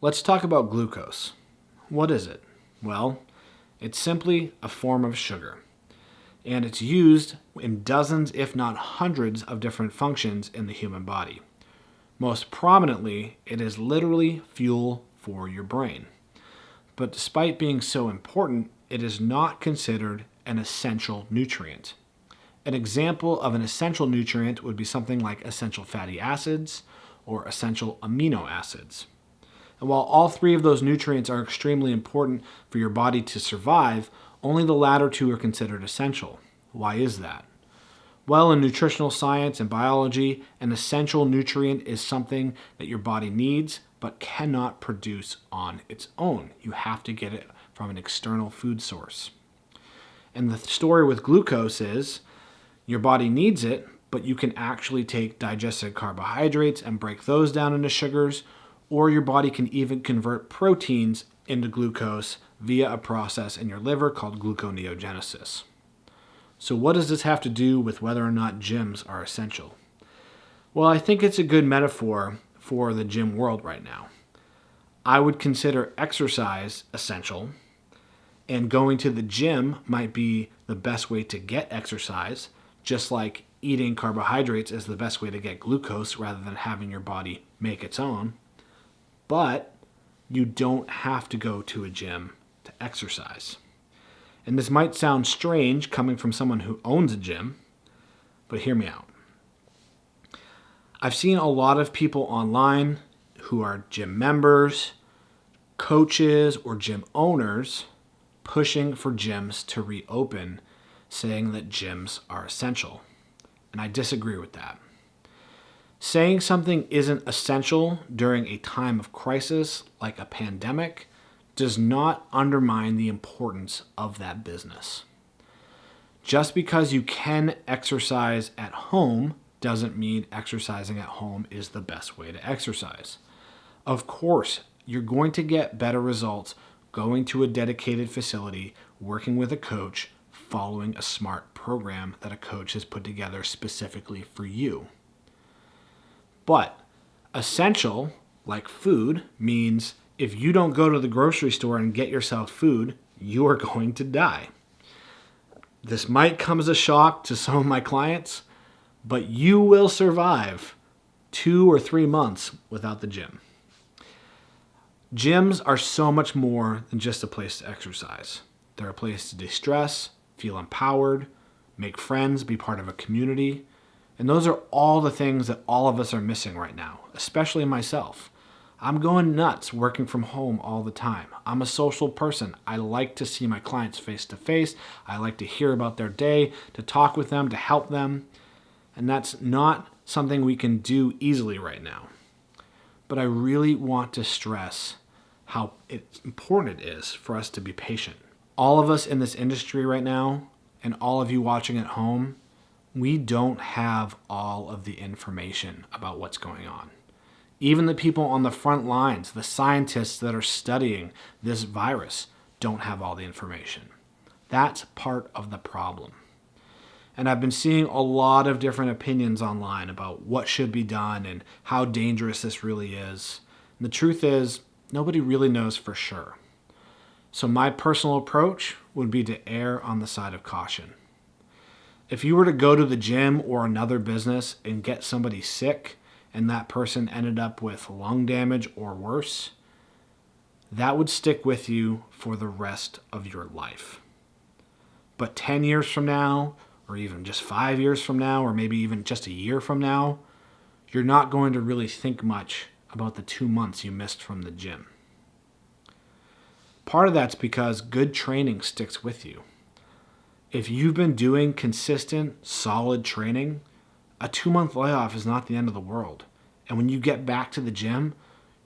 Let's talk about glucose. What is it? Well, it's simply a form of sugar, and it's used in dozens, if not hundreds, of different functions in the human body. Most prominently, it is literally fuel for your brain. But despite being so important, it is not considered an essential nutrient. An example of an essential nutrient would be something like essential fatty acids or essential amino acids. And while all three of those nutrients are extremely important for your body to survive, only the latter two are considered essential. Why is that? Well, in nutritional science and biology, an essential nutrient is something that your body needs but cannot produce on its own. You have to get it from an external food source. And the story with glucose is your body needs it, but you can actually take digested carbohydrates and break those down into sugars, or your body can even convert proteins into glucose via a process in your liver called gluconeogenesis. So what does this have to do with whether or not gyms are essential? Well, I think it's a good metaphor for the gym world right now. I would consider exercise essential, and going to the gym might be the best way to get exercise, just like eating carbohydrates is the best way to get glucose rather than having your body make its own. But you don't have to go to a gym to exercise. And this might sound strange coming from someone who owns a gym, but hear me out. I've seen a lot of people online who are gym members, coaches, or gym owners pushing for gyms to reopen, saying that gyms are essential. And I disagree with that. Saying something isn't essential during a time of crisis like a pandemic does not undermine the importance of that business. Just because you can exercise at home doesn't mean exercising at home is the best way to exercise. Of course, you're going to get better results going to a dedicated facility, working with a coach, following a smart program that a coach has put together specifically for you. But essential, like food, means if you don't go to the grocery store and get yourself food, you are going to die. This might come as a shock to some of my clients, but you will survive 2 or 3 months without the gym. Gyms are so much more than just a place to exercise. They're a place to de-stress, feel empowered, make friends, be part of a community. And those are all the things that all of us are missing right now, especially myself. I'm going nuts working from home all the time. I'm a social person. I like to see my clients face to face. I like to hear about their day, to talk with them, to help them. And that's not something we can do easily right now. But I really want to stress how important it is for us to be patient. All of us in this industry right now, and all of you watching at home, we don't have all of the information about what's going on. Even the people on the front lines, the scientists that are studying this virus, don't have all the information. That's part of the problem. And I've been seeing a lot of different opinions online about what should be done and how dangerous this really is. And the truth is, nobody really knows for sure. So my personal approach would be to err on the side of caution. If you were to go to the gym or another business and get somebody sick and that person ended up with lung damage or worse, that would stick with you for the rest of your life. But 10 years from now, or even just 5 years from now, or maybe even just a year from now, you're not going to really think much about the 2 months you missed from the gym. Part of that's because good training sticks with you. If you've been doing consistent, solid training, a 2-month layoff is not the end of the world. And when you get back to the gym,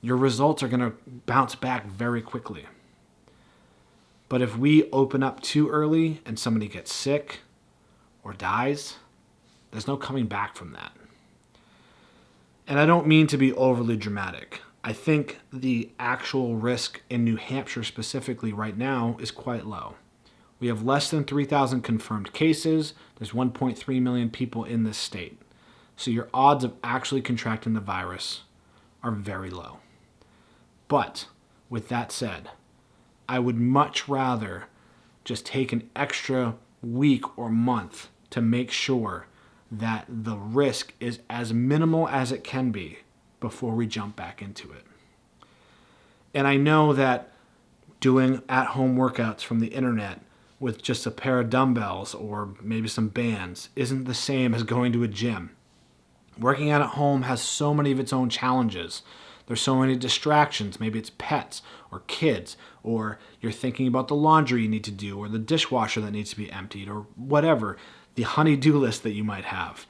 your results are going to bounce back very quickly. But if we open up too early and somebody gets sick or dies, there's no coming back from that. And I don't mean to be overly dramatic. I think the actual risk in New Hampshire specifically right now is quite low. We have less than 3,000 confirmed cases. There's 1.3 million people in this state. So your odds of actually contracting the virus are very low. But with that said, I would much rather just take an extra week or month to make sure that the risk is as minimal as it can be before we jump back into it. And I know that doing at-home workouts from the internet with just a pair of dumbbells or maybe some bands isn't the same as going to a gym. Working out at home has so many of its own challenges. There's so many distractions. Maybe it's pets or kids, or you're thinking about the laundry you need to do, or the dishwasher that needs to be emptied, or whatever, the honey-do list that you might have.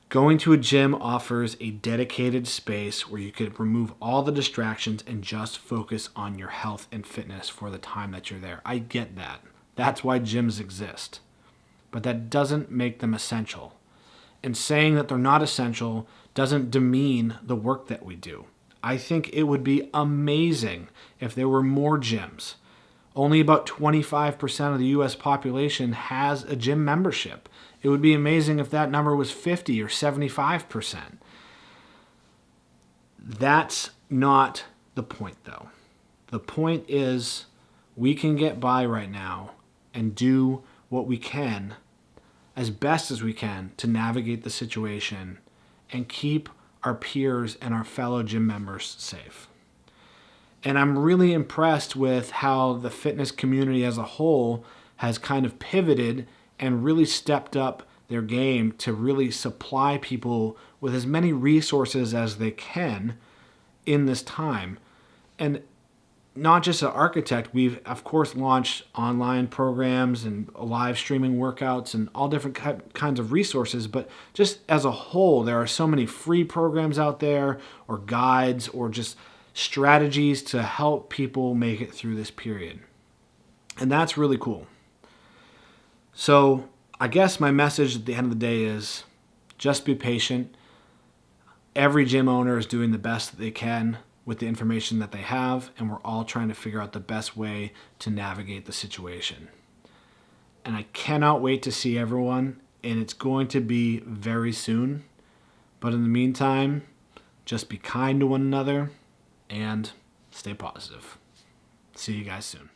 Going to a gym offers a dedicated space where you could remove all the distractions and just focus on your health and fitness for the time that you're there. I get that. That's why gyms exist. But that doesn't make them essential. And saying that they're not essential doesn't demean the work that we do. I think it would be amazing if there were more gyms. Only about 25% of the US population has a gym membership. It would be amazing if that number was 50 or 75%. That's not the point, though. The point is we can get by right now and do what we can as best as we can to navigate the situation and keep our peers and our fellow gym members safe. And I'm really impressed with how the fitness community as a whole has kind of pivoted and really stepped up their game to really supply people with as many resources as they can in this time. And not just an architect, we've of course launched online programs and live streaming workouts and all different kinds of resources, but just as a whole, there are so many free programs out there or guides or just strategies to help people make it through this period. And that's really cool. So I guess my message at the end of the day is just be patient. Every gym owner is doing the best that they can with the information that they have, and we're all trying to figure out the best way to navigate the situation. And I cannot wait to see everyone, and it's going to be very soon. But in the meantime, just be kind to one another and stay positive. See you guys soon.